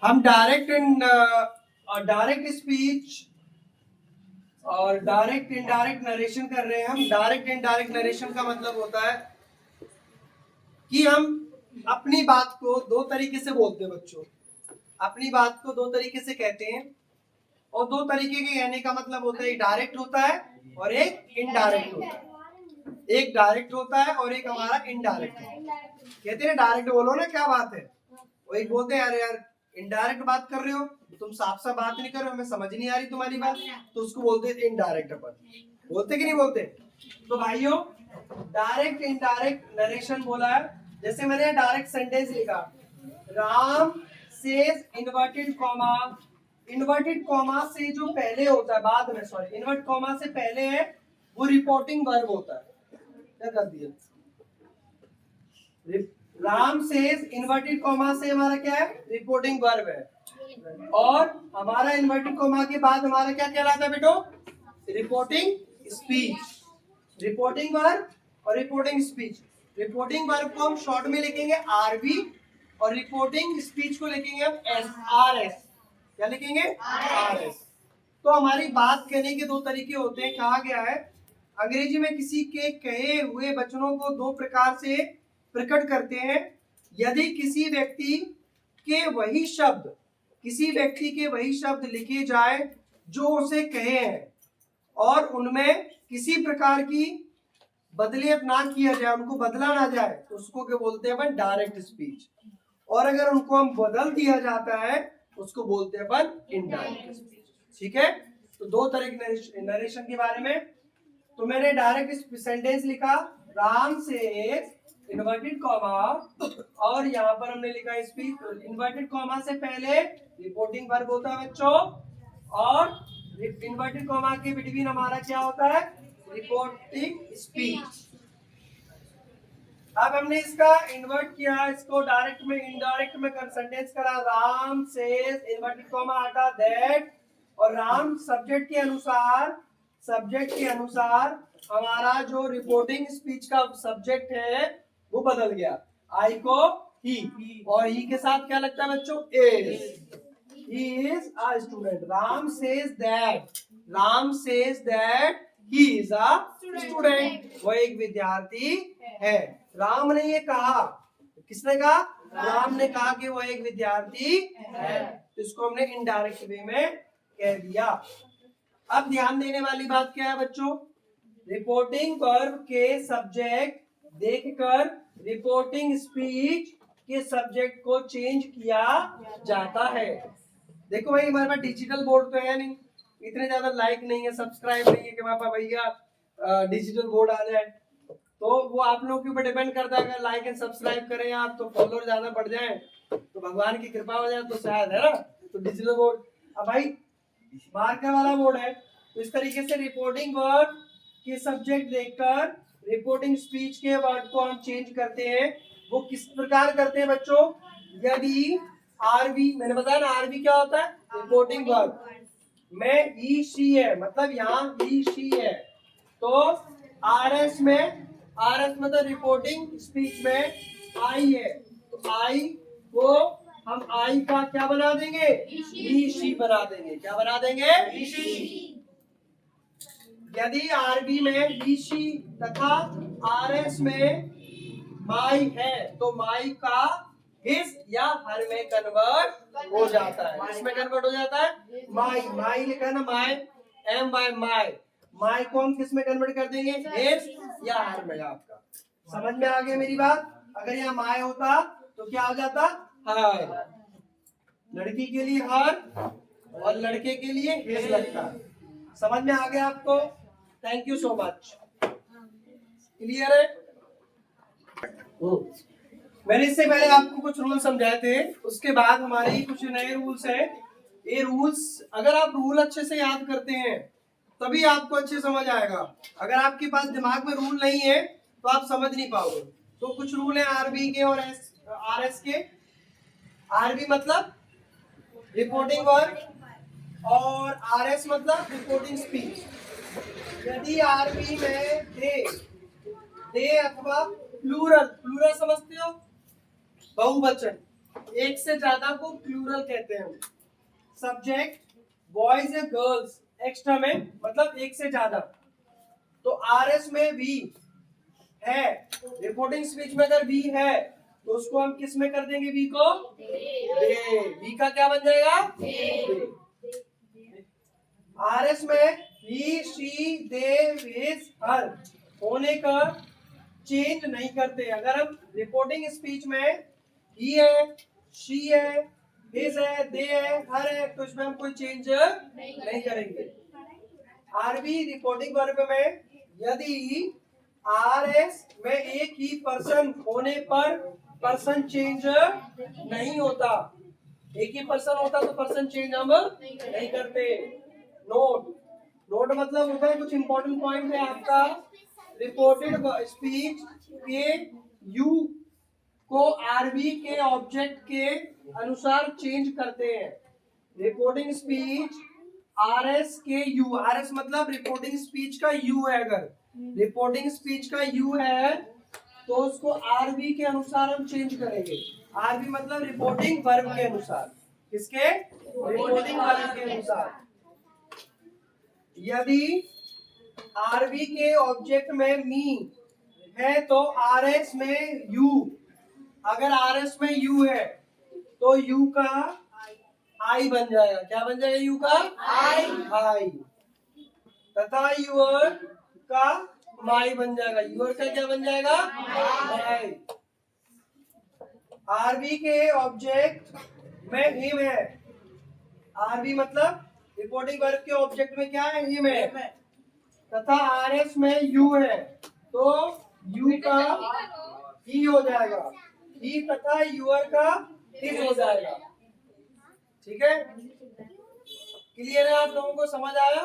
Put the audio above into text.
हम direct speech और direct indirect narration कर रहे हैं। हम डायरेक्ट इनडायरेक्ट नरेशन का मतलब होता है कि हम अपनी बात को दो तरीके से बोलते हैं बच्चों। अपनी बात को दो तरीके से कहते हैं और दो तरीके के कहने का मतलब होता है, एक डायरेक्ट होता है और एक इनडायरेक्ट होता है। एक डायरेक्ट होता है और एक हमारा इनडायरेक्ट है। कहते हैं डायरेक्ट बोलो ना, क्या बात है, वो एक बोलते हैं अरे यार इनडायरेक्ट बात कर रहे हो, तुम साफ साफ बात नहीं कर रहे हो, हमें समझ नहीं आ रही तुम्हारी बात, तो उसको बोलते हैं इनडायरेक्ट। अपन बोलते कि नहीं बोलते? तो भाइयों डायरेक्ट इनडायरेक्ट नरेशन बोला है। जैसे मैंने डायरेक्ट सेंटेंस लिखा, Ram says inverted comma, inverted comma से जो पहले होता है, बाद में सॉरी इन्वर्ट कॉमा से पहले है वो रिपोर्टिंग वर्ब होता है। क्या कर दिया? राम सेज इन्वर्टेड कॉमा से हमारा क्या है? रिपोर्टिंग वर्ब है। और हमारा इन्वर्टेड कॉमा के बाद हमारा क्या कहलाता है बेटो? Reporting speech. रिपोर्टिंग वर्ब और रिपोर्टिंग स्पीच। रिपोर्टिंग वर्ब को हम शॉर्ट में लिखेंगे आरबी और रिपोर्टिंग स्पीच को लिखेंगे हम एसआरएस। क्या लिखेंगे? आरएस। तो हमारी बात कहने के दो तरीके होते हैं। कहा गया है अंग्रेजी में किसी के कहे हुए वचनों को दो प्रकार से प्रकट करते हैं। यदि किसी व्यक्ति के वही शब्द लिखे जाए जो उसे कहे हैं और उनमें किसी प्रकार की बदलियत ना किया जाए, उनको बदला ना जाए, तो उसको क्या बोलते हैं अपन? Direct speech. और अगर उनको हम बदल दिया जाता है उसको बोलते हैं अपन इनडायरेक्ट स्पीच। ठीक है, तो दो तरह के नरेशन के बारे में। तो मैंने डायरेक्ट सेंटेंस लिखा, राम से इन्वर्टेड कॉमा, और यहाँ पर हमने लिखा स्पीच। इन्वर्टेड कॉमा से पहले रिपोर्टिंग वर्ब होता है बच्चों, और इन्वर्टेड कॉमा के बिटवीन हमारा क्या होता है? Reporting speech. अब हमने इसका इन्वर्ट किया, इसको डायरेक्ट में इनडायरेक्ट में सेंटेंस करा। राम सेज इन्वर्टेड कॉमा हटा दैट, और राम सब्जेक्ट के अनुसार हमारा जो रिपोर्टिंग स्पीच का सब्जेक्ट है वो बदल गया, आई को ही, और ही के साथ क्या लगता है बच्चों? Is. He is a student. Ram says that he is a student. वो एक विद्यार्थी है। राम ने ये कहा, किसने कहा? राम ने कहा कि वो एक विद्यार्थी है। तो इसको हमने इनडायरेक्ट वे में कह दिया। अब ध्यान देने वाली बात क्या है बच्चों? रिपोर्टिंग वर्ब के सब्जेक्ट देखकर रिपोर्टिंग स्पीच के सब्जेक्ट को चेंज किया जाता है। देखो भाई हमारे पास डिजिटल बोर्ड तो है नहीं, इतने ज्यादा लाइक नहीं है, सब्सक्राइब नहीं है कि हमारे पास भैया डिजिटल बोर्ड आ जाए। तो वो आप लोगों के ऊपर डिपेंड करता है, अगर लाइक एंड सब्सक्राइब करें आप तो फॉलोअर ज्यादा बढ़ जाए, तो भगवान की कृपा हो जाए तो शायद, है ना? तो डिजिटल बोर्ड, अब भाई मार्कर वाला बोर्ड है। तो इस तरीके से रिपोर्टिंग वर्ड के सब्जेक्ट देखकर रिपोर्टिंग स्पीच के वर्ड को हम चेंज करते हैं। वो किस प्रकार करते हैं बच्चों? यदि आरबी, मैंने बताया ना आरबी क्या होता है? रिपोर्टिंग वर्ड में ही शी है, मतलब यहाँ ही शी है, तो आरएस मतलब रिपोर्टिंग स्पीच में आई है, तो आई को हम आई का क्या बना देंगे? ही शी बना देंगे। क्या बना देंगे? ही शी। यदि आरबी में ही शी तथा आरएस में माई है तो माई का हिज या हर में कन्वर्ट हो जाता है। किसमें कन्वर्ट हो जाता है? माई लिखा है ना, माई, एम बाय माई को हम किस में कन्वर्ट कर देंगे? हिज या हर में। आपका समझ में आ गया मेरी बात? अगर यहाँ माई होता तो क्या हो जाता? हर। लड़की के लिए हर और लड़के के लिए हिज लगता है। समझ में आ गया आपको? Thank you so much. Clear है? मैंने इससे पहले आपको कुछ रूल समझाए थे, उसके बाद हमारे कुछ नए रूल्स हैं। ये रूल्स अगर आप रूल अच्छे से याद करते हैं तभी आपको अच्छे समझ आएगा। अगर आपके पास दिमाग में रूल नहीं है तो आप समझ नहीं पाओगे। तो कुछ रूल है आरबी के और आरएस के। आरबी मतलब रिपोर्टिंग वर्ब और आरएस मतलब रिपोर्टिंग स्पीच। यदि आरबी में दे अथवा प्लूरल समझते हो? बहुवचन, एक से ज्यादा को प्लूरल कहते हैं। सब्जेक्ट बॉयज या गर्ल्स, एक्स्ट्रा में मतलब एक से ज्यादा। तो आरएस में वी है, रिपोर्टिंग स्पीच में अगर वी है तो उसको हम किस में कर देंगे? वी को दे। वी का क्या बन जाएगा? दे। आरएस में ही, शी, दे, हिज, हर होने का चेंज नहीं करते। अगर हम रिपोर्टिंग स्पीच में ही है, शी है, हिज है, दे है, हर है तो इसमें हम कोई चेंज नहीं करेंगे। आरबी रिपोर्टिंग वर्ब में यदि आरएस में एक ही पर्सन होने पर पर्सन चेंज नहीं होता, एक ही पर्सन होता तो पर्सन चेंज हम नहीं करते। नोट, नोट मतलब होता है कुछ इंपॉर्टेंट पॉइंट है आपका। रिपोर्टेड स्पीच के यू को आरबी के ऑब्जेक्ट के अनुसार चेंज करते हैं। रिपोर्टिंग स्पीच आरएस के यू, आरएस मतलब रिपोर्टिंग स्पीच का यू है, अगर रिपोर्टिंग स्पीच का यू है तो उसको आरबी के अनुसार हम चेंज करेंगे। आरबी मतलब रिपोर्टिंग वर्ब के अनुसार, किसके? रिपोर्टिंग वर्ब के अनुसार। यदि आरबी के ऑब्जेक्ट में मी है तो आरएस में यू, अगर आरएस में यू है तो यू का आई बन जाएगा। क्या बन जाएगा? यू का आई। तथा यूर का माई बन जाएगा। यूर का क्या बन जाएगा? माई। आरबी के ऑब्जेक्ट में हिम है, आरबी मतलब रिपोर्टिंग वर्ब के ऑब्जेक्ट में क्या है? हिम है। तथा आरएस में यू है तो यू का ही हो जाएगा, ही तथा यूर का हिज हो जाएगा। ठीक है, क्लियर है? आप लोगों को समझ आया?